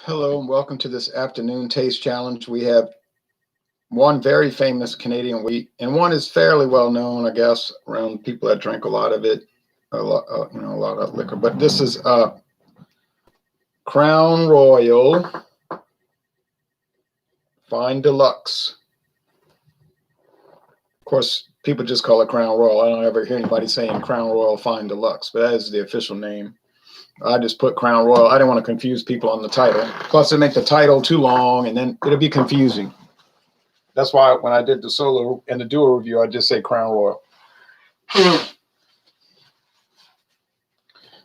Hello and welcome to this afternoon taste challenge. We have one very famous Canadian wheat, and one is fairly well known, I guess, around people that drink a lot of it, a lot of liquor. But this is Crown Royal Fine Deluxe. Of course, people just call it Crown Royal. I don't ever hear anybody saying Crown Royal Fine Deluxe, but that is the official name. I just put Crown Royal. I didn't want to confuse people on the title. Plus, it make the title too long, and then it'll be confusing. That's why when I did the solo and the duo review, I just say Crown Royal.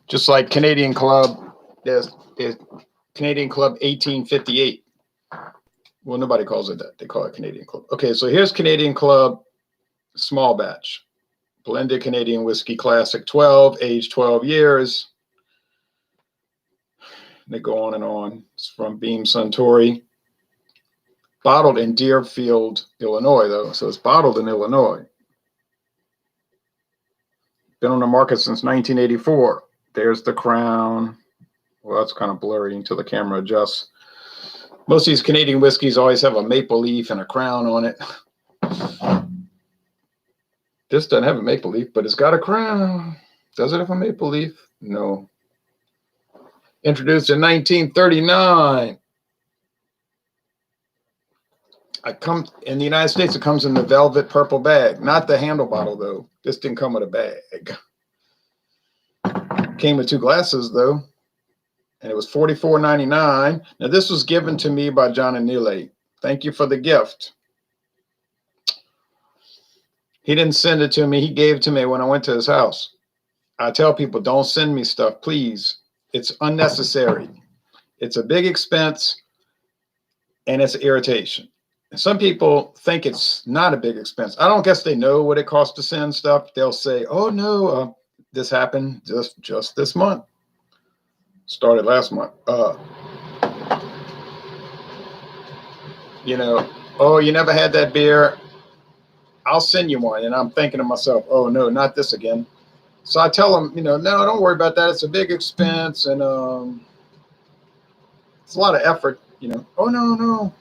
Just like Canadian Club, there's Canadian Club 1858. Well, nobody calls it that. They call it Canadian Club. Okay, so here's Canadian Club Small Batch. Blended Canadian Whiskey Classic 12, aged 12 years. They go on and on. It's from Beam-Suntory. Bottled in Deerfield, Illinois, though. So it's bottled in Illinois. Been on the market since 1984. There's the crown. Well, that's kind of blurry until the camera adjusts. Most of these Canadian whiskeys always have a maple leaf and a crown on it. This doesn't have a maple leaf, but it's got a crown. Does it have a maple leaf? No. Introduced in 1939. In the United States, it comes in the velvet purple bag, not the handle bottle, though. This didn't come with a bag. Came with two glasses, though, and it was $44.99. Now, this was given to me by John and Neely. Thank you for the gift. He didn't send it to me. He gave it to me when I went to his house. I tell people, don't send me stuff, please. It's unnecessary. It's a big expense, and it's an irritation. Some people think it's not a big expense. I don't guess they know what it costs to send stuff. They'll say, oh, no, this happened just this month. Started last month. Oh, you never had that beer. I'll send you one. And I'm thinking to myself, oh, no, not this again. So I tell them, no, don't worry about that. It's a big expense. And it's a lot of effort, Oh, no.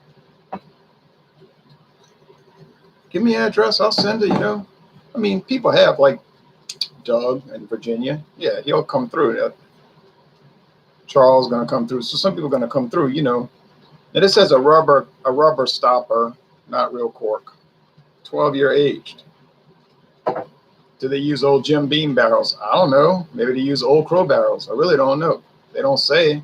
Give me your address. I'll send it, I mean, people have, like Doug in Virginia. Yeah, he'll come through. Charles going to come through. So some people are going to come through, Now, this has a rubber stopper, not real cork. 12-year aged. Do they use old Jim Beam barrels? I don't know. Maybe they use Old Crow barrels. I really don't know. They don't say.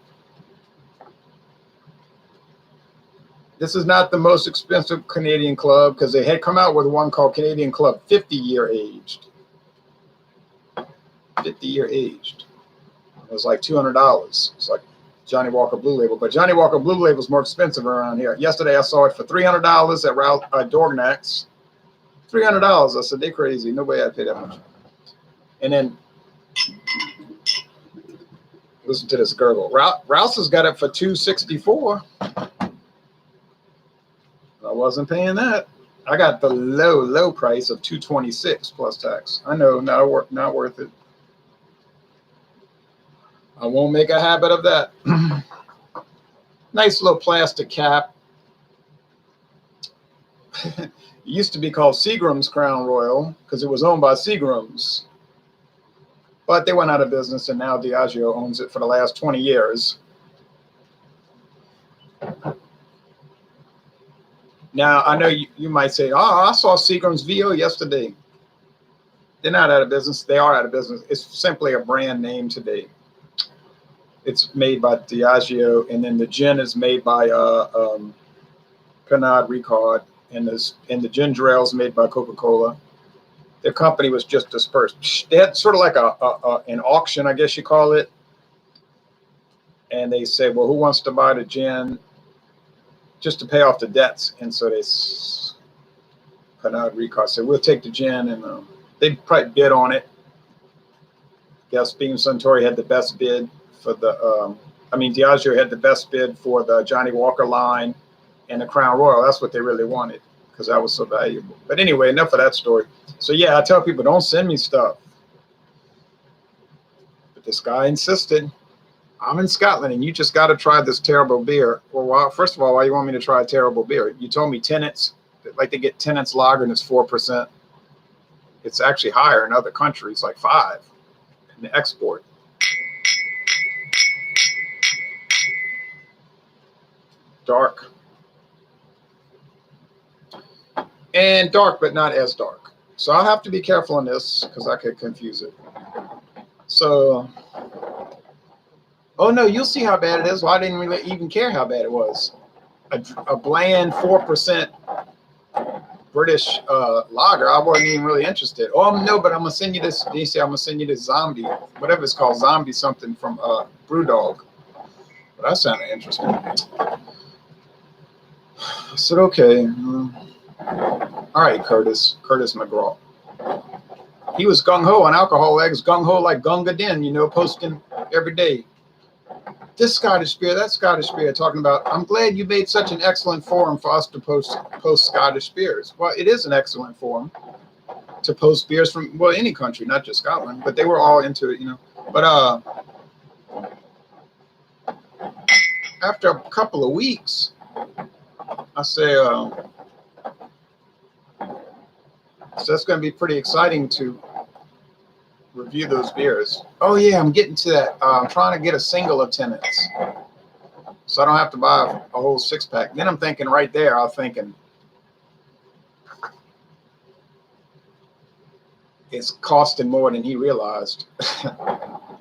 This is not the most expensive Canadian Club because they had come out with one called Canadian Club 50-year aged. 50-year aged. It was like $200. It's like Johnny Walker Blue Label. But Johnny Walker Blue Label is more expensive around here. Yesterday I saw it for $300 at Dorgnac's. $300. I said, they crazy. No way I'd pay that much. And then listen to this gurgle. Rouse has got it for $264. I wasn't paying that. I got the low price of $226 plus tax. I know, not worth it. I won't make a habit of that. Nice little plastic cap. It used to be called Seagram's Crown Royal because it was owned by Seagram's. But they went out of business, and now Diageo owns it for the last 20 years. Now, I know you might say, I saw Seagram's VO yesterday. They're not out of business. They are out of business. It's simply a brand name today. It's made by Diageo, and then the gin is made by Pernod Ricard, and the ginger ale is made by Coca-Cola. Their company was just dispersed. They had sort of like an auction, I guess you call it. And they said, well, who wants to buy the gin just to pay off the debts? And so Pernod Ricard said, we'll take the gin. And they probably bid on it. Yes, Beam-Suntory had the best bid for Diageo had the best bid for the Johnny Walker line and the Crown Royal. That's what they really wanted because that was so valuable. But anyway, enough of that story. So yeah, I tell people, don't send me stuff. But this guy insisted. I'm in Scotland, and you just got to try this terrible beer. Well, first of all, why you want me to try a terrible beer? You told me Tennant's, like they get Tennant's lager, and it's 4%. It's actually higher in other countries, like 5 in the export. Dark. And dark, but not as dark. So I'll have to be careful on this because I could confuse it. So, oh no, you'll see how bad it is. Well, I didn't really even care how bad it was. A bland 4% British lager. I wasn't even really interested. Oh no, but I'm gonna send you this. They say I'm gonna send you this zombie, whatever it's called, zombie something from Brewdog. But that sounded interesting. I said okay. All right, Curtis McGraw. He was gung ho on alcohol eggs, gung ho like Gunga Din, posting every day. This Scottish beer, that Scottish beer, talking about, I'm glad you made such an excellent forum for us to post Scottish beers. Well, it is an excellent forum to post beers from, well, any country, not just Scotland, but they were all into it, But after a couple of weeks, I say, so that's going to be pretty exciting to review those beers. Oh yeah, I'm getting to that. I'm trying to get a single of Tennant's, so I don't have to buy a whole 6-pack. Then I'm thinking right there, I'm thinking it's costing more than he realized.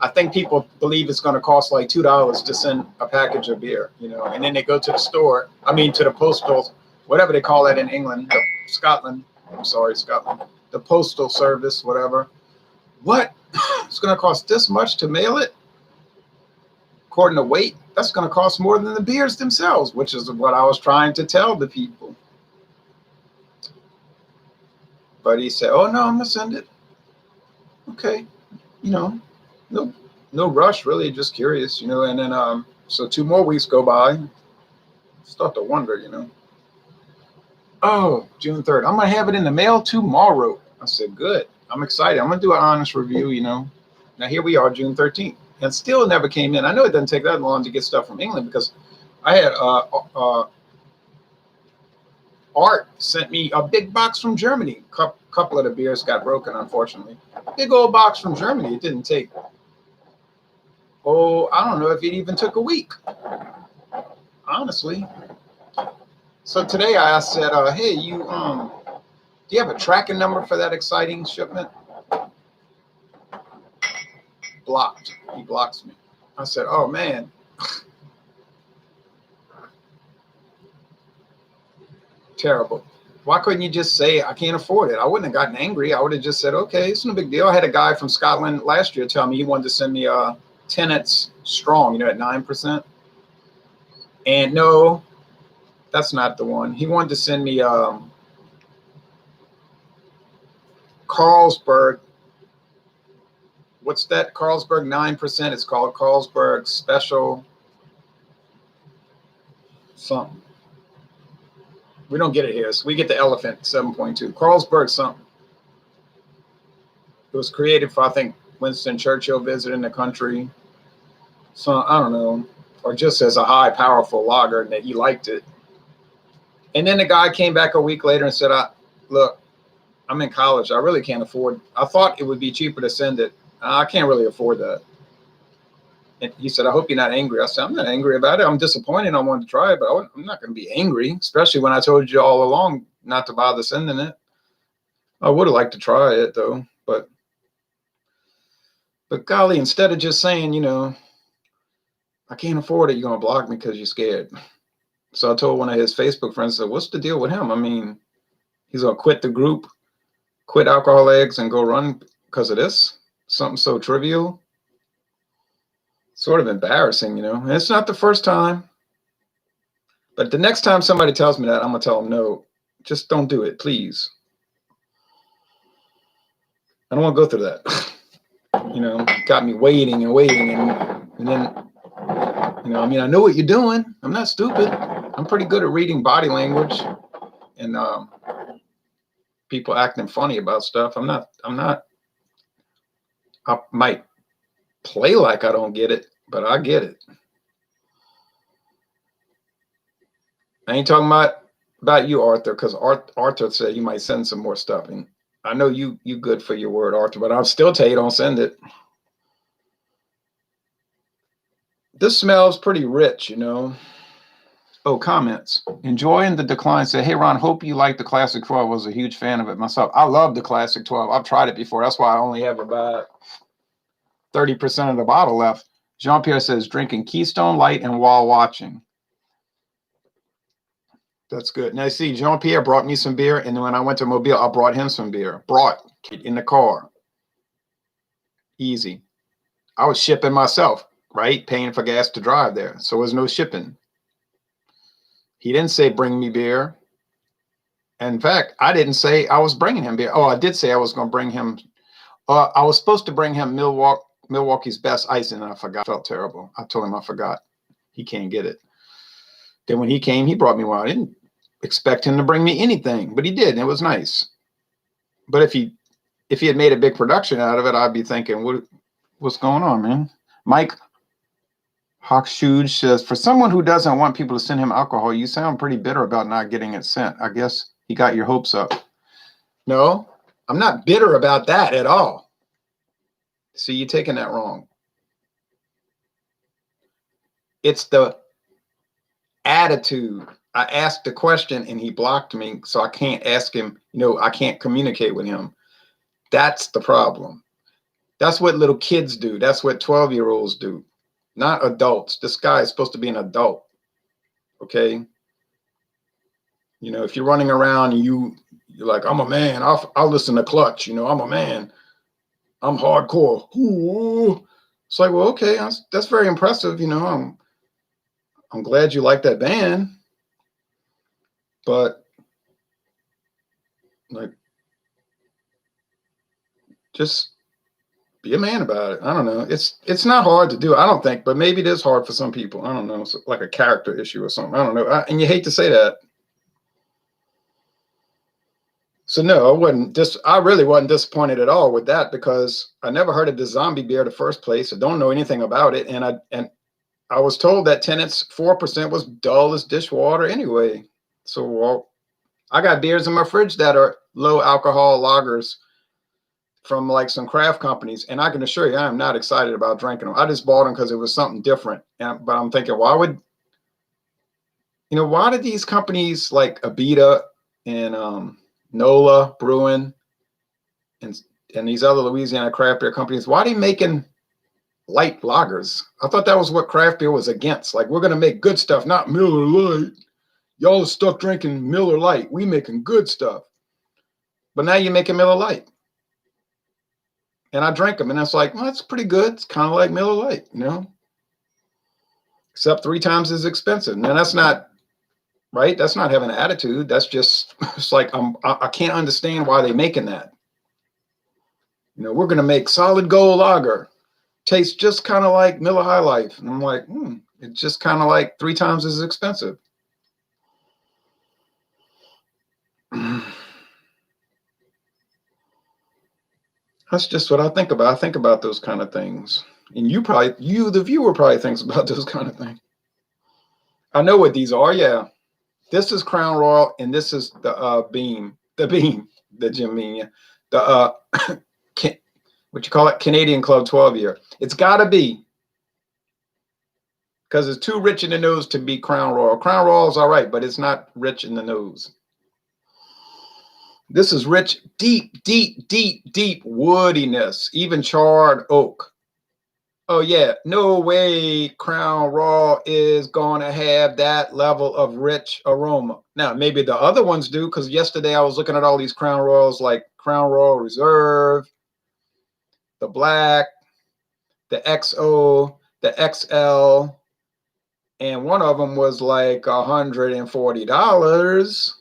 I think people believe it's going to cost like $2 to send a package of beer, and then they go to the store. I mean, to the postal, whatever they call it in England, Scotland. I'm sorry, Scotland. The postal service, whatever. What? It's going to cost this much to mail it? According to weight, that's going to cost more than the beers themselves, which is what I was trying to tell the people. But he said, oh, no, I'm going to send it. Okay. No rush, really, just curious, and then, so 2 more weeks go by. Start to wonder, Oh, June 3rd. I'm going to have it in the mail tomorrow. I said, good. I'm excited. I'm going to do an honest review, Now, here we are, June 13th. And still never came in. I know it doesn't take that long to get stuff from England because I had Art sent me a big box from Germany. Couple of the beers got broken, unfortunately. Big old box from Germany. It didn't take, I don't know if it even took a week, honestly. So today I said, hey, do you have a tracking number for that exciting shipment? Blocked. He blocks me. I said, oh, man. Terrible. Why couldn't you just say, I can't afford it? I wouldn't have gotten angry. I would have just said, okay, it's no big deal. I had a guy from Scotland last year tell me he wanted to send me Tennant's Strong, at 9%. And no, that's not the one. He wanted to send me Carlsberg. What's that? Carlsberg 9%. It's called Carlsberg Special something. We don't get it here. So we get the Elephant 7.2. Carlsberg something. It was created for, I think, Winston Churchill visiting the country. So I don't know. Or just as a high, powerful lager, and that he liked it. And then the guy came back a week later and said, look, I'm in college. I really can't afford. I thought it would be cheaper to send it. I can't really afford that. And he said, I hope you're not angry. I said, I'm not angry about it. I'm disappointed. I wanted to try it, but I'm not going to be angry, especially when I told you all along not to bother sending it. I would have liked to try it, though. But golly, instead of just saying, I can't afford it, you're going to block me because you're scared. So I told one of his Facebook friends, I said, what's the deal with him? I mean, he's going to quit the group, quit Alcohol Eggs, and go run because of this? Something so trivial. Sort of embarrassing, And it's not the first time. But the next time somebody tells me that, I'm going to tell them, no, just don't do it, please. I don't want to go through that. Got me waiting and waiting. And then, I know what you're doing. I'm not stupid. I'm pretty good at reading body language and people acting funny about stuff. I might play like I don't get it, but I get it. I ain't talking about you, Arthur, because Arthur said he might send some more stuff, and I know you good for your word, Arthur, but I'll still tell you don't send it. This smells pretty rich, you know. Oh, comments. Enjoying the decline. Say, hey, Ron, hope you like the Classic 12. Was a huge fan of it myself. I love the Classic 12. I've tried it before. That's why I only have about 30% of the bottle left. Jean-Pierre says, drinking Keystone Light and while watching. That's good. Now, see, Jean-Pierre brought me some beer, and then when I went to Mobile, I brought him some beer. Brought in the car. Easy. I was shipping myself, right? Paying for gas to drive there. So there was no shipping. He didn't say bring me beer. In fact, I didn't say I was bringing him beer. Oh, I did say I was going to bring him. I was supposed to bring him Milwaukee's Best Ice, and I forgot. I felt terrible. I told him I forgot. He can't get it. Then when he came, he brought me one. I didn't expect him to bring me anything, but he did, and it was nice. But if he had made a big production out of it, I'd be thinking, what's going on, man? Mike Hawkshuge says, for someone who doesn't want people to send him alcohol, you sound pretty bitter about not getting it sent. I guess he got your hopes up. No, I'm not bitter about that at all. See, you're taking that wrong. It's the attitude. I asked the question and he blocked me, so I can't ask him, I can't communicate with him. That's the problem. That's what little kids do. That's what 12-year-olds do. Not adults. This guy is supposed to be an adult. Okay? If you're running around and you're like, I'm a man, I'll listen to Clutch, I'm a man. I'm hardcore. Ooh. It's like, well, okay, that's very impressive, I'm glad you like that band. But like, just be a man about it. I don't know. It's not hard to do, I don't think, but maybe it is hard for some people. I don't know. It's like a character issue or something. I don't know. And you hate to say that. So no, I really wasn't disappointed at all with that, because I never heard of the zombie beer in the first place. I don't know anything about it. And I was told that Tenet's 4% was dull as dishwater anyway. So I got beers in my fridge that are low alcohol lagers from like some craft companies, and I can assure you I am not excited about drinking them. I just bought them because it was something different. But I'm thinking, why did these companies like Abita and NOLA Brewing and these other Louisiana craft beer companies, why are they making light lagers? I thought that was what craft beer was against. Like, we're going to make good stuff, not Miller Lite. Y'all are stuck drinking Miller Lite. We making good stuff. But now you're making Miller Lite. And I drank them, and it's like, well, that's pretty good. It's kind of like Miller Lite, except 3 times as expensive. Now, that's not right. That's not having an attitude. That's just, it's like, I can't understand why they're making that. We're going to make solid gold lager. Tastes just kind of like Miller High Life. And I'm like, it's just kind of like 3 times as expensive. That's just what I think about. I think about those kind of things. And the viewer probably thinks about those kind of things. I know what these are. Yeah. This is Crown Royal, and this is the Beam, the Jim Beam, the what you call it, Canadian Club 12-year. It's got to be, because it's too rich in the nose to be Crown Royal. Crown Royal is all right, but it's not rich in the nose. This is rich, deep woodiness, even charred oak. Oh yeah, no way Crown Royal is going to have that level of rich aroma. Now, maybe the other ones do, because yesterday I was looking at all these Crown Royals, like Crown Royal Reserve, the Black, the XO, the XL, and one of them was like $140.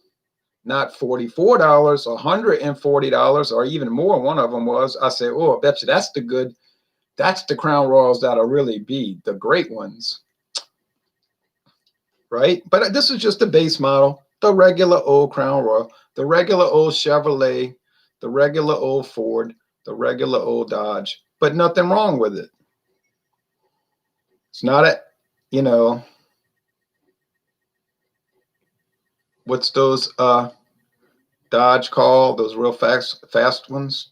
Not $44, $140, or even more. One of them was. I said, oh, I bet you that's the Crown Royals that'll really be the great ones. Right? But this is just the base model, the regular old Crown Royal, the regular old Chevrolet, the regular old Ford, the regular old Dodge, but nothing wrong with it. It's not a, you know, what's those Dodge call, those real fast ones?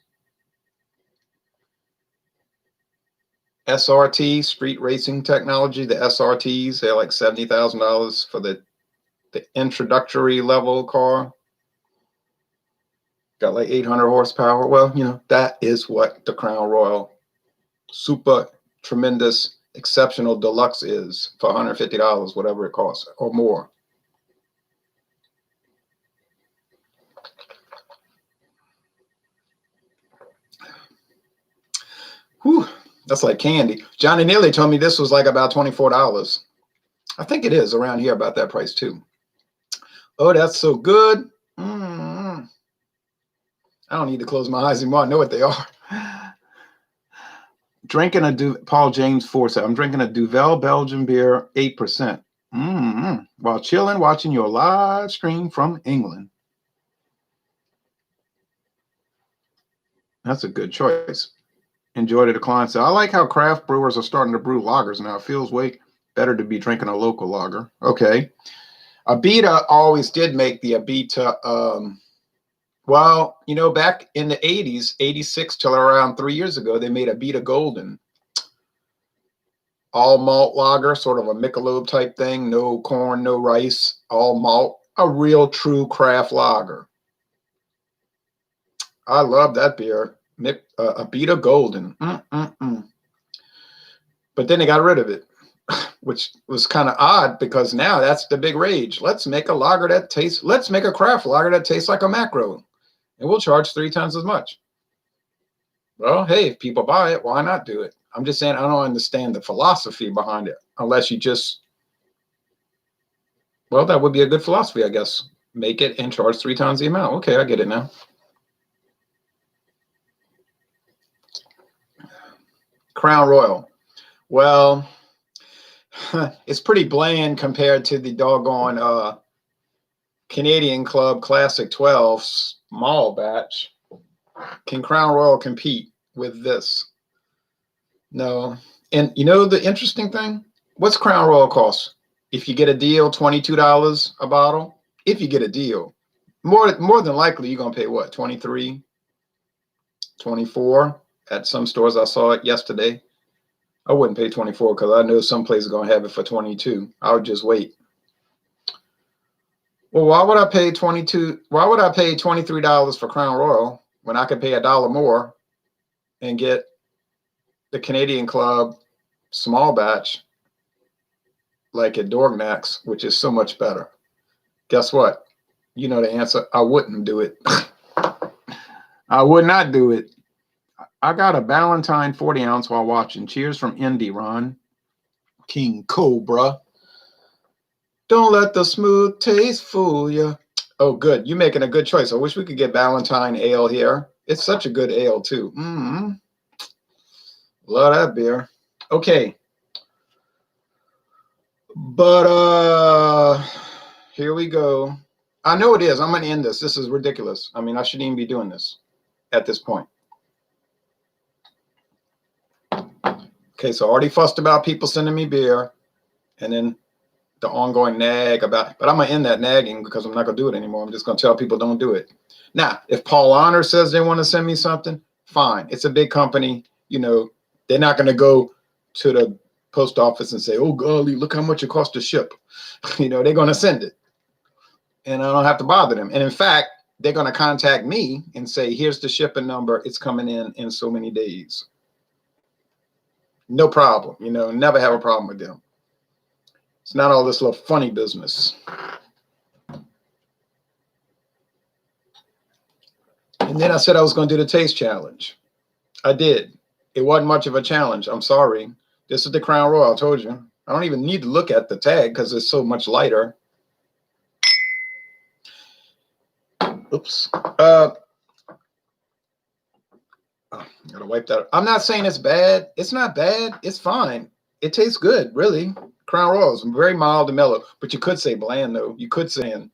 SRT, street racing technology, the SRTs, they're like $70,000 for the introductory level car. Got like 800 horsepower. Well, that is what the Crown Royal super tremendous exceptional deluxe is for $150, whatever it costs, or more. Whew, that's like candy. Johnny Neely told me this was like about $24. I think it is around here about that price too. Oh, that's so good. I don't need to close my eyes anymore. I know what they are. Drinking Paul James 4 said, I'm drinking a Duvel Belgian beer, 8%. While chilling, watching your live stream from England. That's a good choice. Enjoy the decline. So I like how craft brewers are starting to brew lagers now. It feels way better to be drinking a local lager. Okay. Abita always did make the Abita. Well, back in the 80s, 86 till around 3 years ago, they made Abita Golden. All malt lager, sort of a Michelob type thing. No corn, no rice, all malt. A real true craft lager. I love that beer. Abita Golden. But then they got rid of it, which was kind of odd because now that's the big rage. Let's make a craft lager that tastes like a macro, and we'll charge 3 times as much. Well, hey, if people buy it, why not do it? I'm just saying I don't understand the philosophy behind it unless you just, well, that would be a good philosophy, I guess. Make it and charge 3 times the amount. Okay, I get it now. Crown Royal. Well, it's pretty bland compared to the doggone Canadian Club Classic 12 small batch. Can Crown Royal compete with this? No. And the interesting thing? What's Crown Royal cost? If you get a deal, $22 a bottle. If you get a deal. More than likely, you're going to pay what? 23, 24 at some stores. I saw it yesterday. I wouldn't pay 24 because I know some places are going to have it for 22. I would just wait. Well, why would I pay 22? Why would I pay $23 for Crown Royal when I could pay $1 more and get the Canadian Club small batch like at Dorgnac's, which is so much better? Guess what? You know the answer. I wouldn't do it. I would not do it. I got a Ballantine 40 ounce while watching. Cheers from Indy, Ron. King Cobra. Don't let the smooth taste fool you. Oh, good. You're making a good choice. I wish we could get Ballantine ale here. It's such a good ale, too. Love that beer. Okay. But here we go. I know it is. I'm going to end this. This is ridiculous. I mean, I shouldn't even be doing this at this point. Okay, so I already fussed about people sending me beer and then the ongoing nag about, but I'm going to end that nagging because I'm not going to do it anymore. I'm just going to tell people don't do it. Now, if Paul Honor says they want to send me something, fine. It's a big company. They're not going to go to the post office and say, oh, golly, look how much it costs to ship. They're going to send it. And I don't have to bother them. And in fact, they're going to contact me and say, here's the shipping number. It's coming in so many days. No problem. Never have a problem with them. It's not all this little funny business. And then I said I was going to do the taste challenge. I did. It wasn't much of a challenge. I'm sorry. This is the Crown Royal. I told you. I don't even need to look at the tag because it's so much lighter. Oops. Gotta wipe that. I'm not saying it's bad. It's not bad. It's fine. It tastes good, really. Crown Royal is very mild and mellow, but you could say bland, though. You could say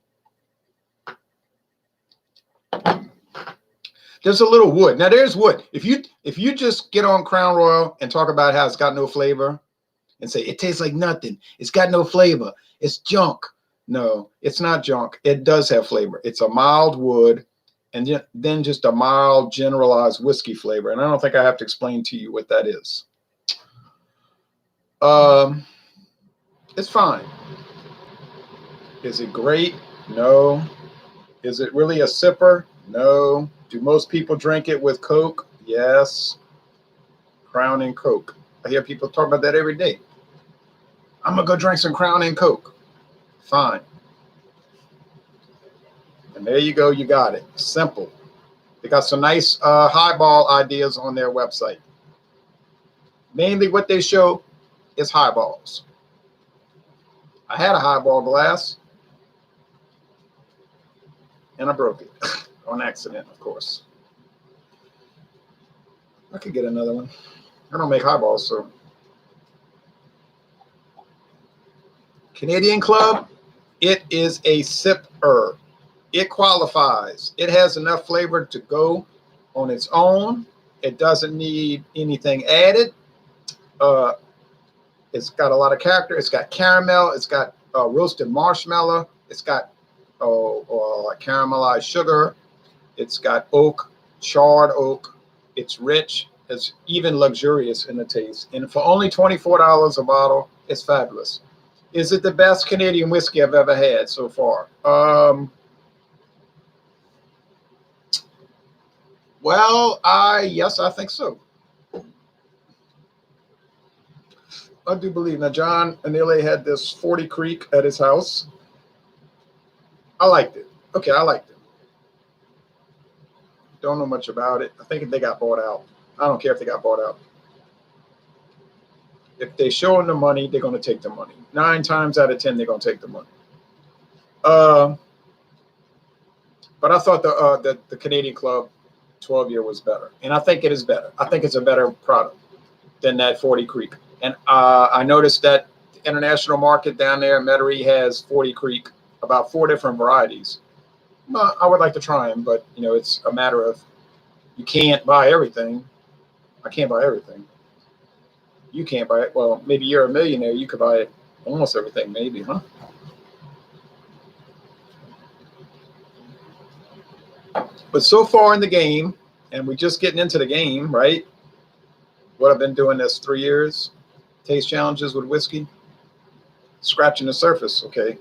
there's a little wood. Now there's wood. If you just get on Crown Royal and talk about how it's got no flavor and say it tastes like nothing. It's got no flavor. It's junk. No, it's not junk. It does have flavor. It's a mild wood, and then just a mild generalized whiskey flavor. And I don't think I have to explain to you what that is. It's fine. Is it great? No. Is it really a sipper? No. Do most people drink it with Coke? Yes. Crown and Coke. I hear people talk about that every day. I'm going to go drink some Crown and Coke. Fine. And there you go. You got it. Simple. They got some nice highball ideas on their website. Mainly what they show is highballs. I had a highball glass, and I broke it on accident, of course. I could get another one. I don't make highballs, so. Canadian Club, it is a sipper. It qualifies. It has enough flavor to go on its own. It doesn't need anything added. It's got a lot of character. It's got caramel. It's got roasted marshmallow. It's got caramelized sugar. It's got oak, charred oak. It's rich. It's even luxurious in the taste. And for only $24 a bottle, it's fabulous. Is it the best Canadian whiskey I've ever had so far? Well, yes, I think so. I do believe. Now, John Anile had this 40 Creek at his house. I liked it. Okay, I liked it. Don't know much about it. I think they got bought out. I don't care if they got bought out. If they show them the money, they're going to take the money. 9 times out of 10, they're going to take the money. But I thought the Canadian Club 12-year was better. And I think it is better. I think it's a better product than that 40 Creek. And I noticed that the international market down there, Metairie, has 40 Creek, about 4 different varieties. Well, I would like to try them, but it's a matter of you can't buy everything. I can't buy everything. You can't buy it. Well, maybe you're a millionaire. You could buy almost everything, maybe, huh? But so far in the game, and we're just getting into the game, right? What I've been doing this 3 years, taste challenges with whiskey, scratching the surface, okay?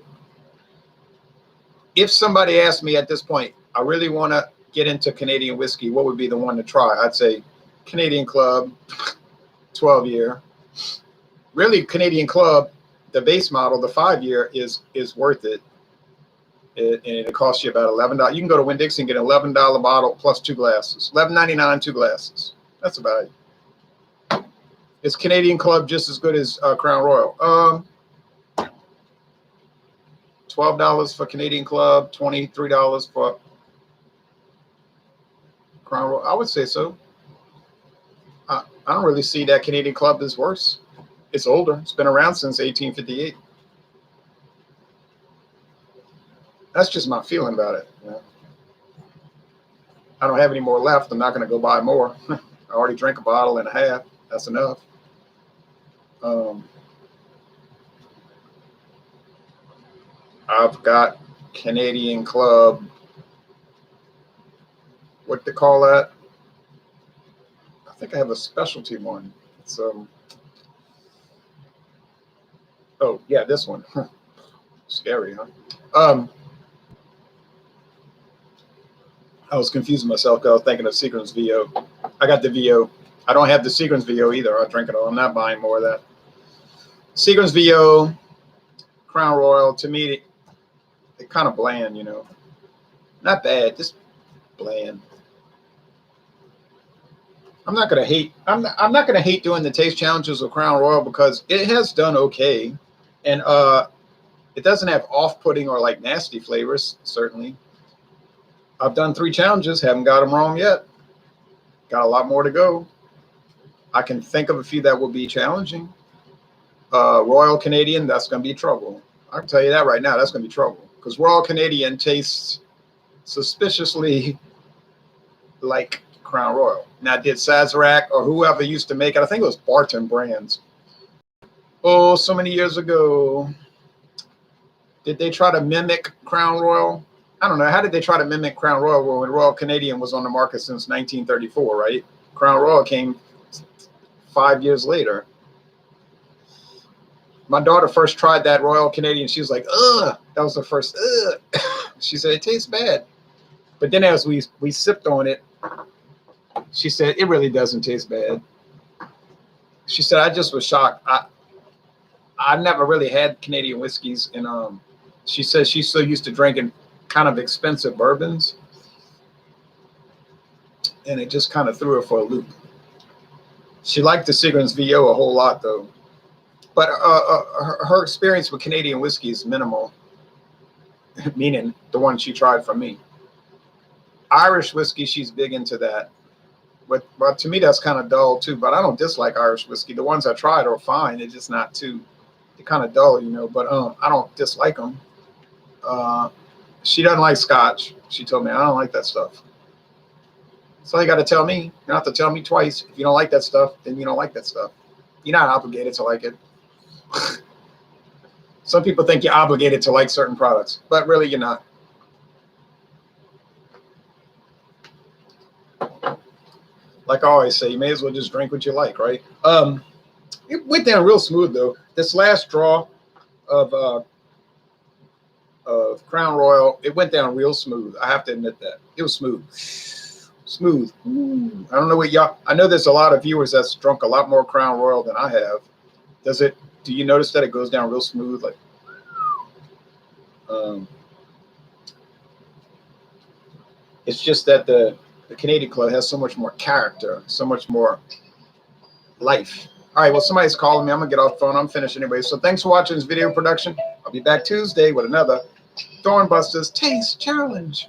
If somebody asked me at this point, I really want to get into Canadian whiskey, what would be the one to try? I'd say Canadian Club, 12-year. Really, Canadian Club, the base model, the 5-year is worth it. And it costs you about $11. You can go to Winn-Dixie and get an $11 bottle plus 2 glasses. $11.99, 2 glasses. That's about it. Is Canadian Club just as good as Crown Royal? $12 for Canadian Club, $23 for Crown Royal. I would say so. I don't really see that Canadian Club is worse. It's older. It's been around since 1858. That's just my feeling about it. I don't have any more left. I'm not going to go buy more. I already drank a bottle and a half. That's enough. I've got Canadian Club. What they call that? I think I have a specialty one. It's oh yeah, this one. Scary, huh? I was confusing myself because I was thinking of Seagram's VO. I got the VO. I don't have the Seagram's VO either. I'll drink it all. I'm not buying more of that. Seagram's VO, Crown Royal, to me, they're kind of bland, Not bad, just bland. I'm not gonna hate. I'm not gonna hate doing the taste challenges with Crown Royal because it has done okay, and it doesn't have off-putting or like nasty flavors. Certainly, I've done 3 challenges, haven't got them wrong yet. Got a lot more to go. I can think of a few that will be challenging. Royal Canadian, that's going to be trouble. I can tell you that right now. That's going to be trouble because Royal Canadian tastes suspiciously like Crown Royal. Now, did Sazerac or whoever used to make it, I think it was Barton Brands, Oh, so many years ago. Did they try to mimic Crown Royal? I don't know. How did they try to mimic Crown Royal when Royal Canadian was on the market since 1934, right? Crown Royal came 5 years later. My daughter first tried that Royal Canadian. She was like, ugh. That was the first, ugh. She said, it tastes bad. But then as we sipped on it, she said, it really doesn't taste bad. She said, I just was shocked. I never really had Canadian whiskeys. And she says she's so used to drinking kind of expensive bourbons. And it just kind of threw her for a loop. She liked the Seagram's VO a whole lot, though. But her experience with Canadian whiskey is minimal, meaning the one she tried from me. Irish whiskey, she's big into that. But to me, that's kind of dull, too. But I don't dislike Irish whiskey. The ones I tried are fine. They're just not too, they're kind of dull, you know. But I don't dislike them. She doesn't like Scotch. She told me, I don't like that stuff. So you got to tell me. You don't have to tell me twice. If you don't like that stuff, then you don't like that stuff. You're not obligated to like it. Some people think you're obligated to like certain products, but really you're not. Like I always say, you may as well just drink what you like, right? It went down real smooth though. This last draw of Crown Royal, it went down real smooth. I have to admit that. It was smooth. Smooth. Ooh. I don't know what y'all, I know there's a lot of viewers that's drunk a lot more Crown Royal than I have. Do you notice that it goes down real smooth? Like, it's just that the Canadian Club has so much more character, so much more life. All right, well, somebody's calling me. I'm going to get off the phone. I'm finished anyway. So thanks for watching this video production. I'll be back Tuesday with another Thornbusters Taste Challenge.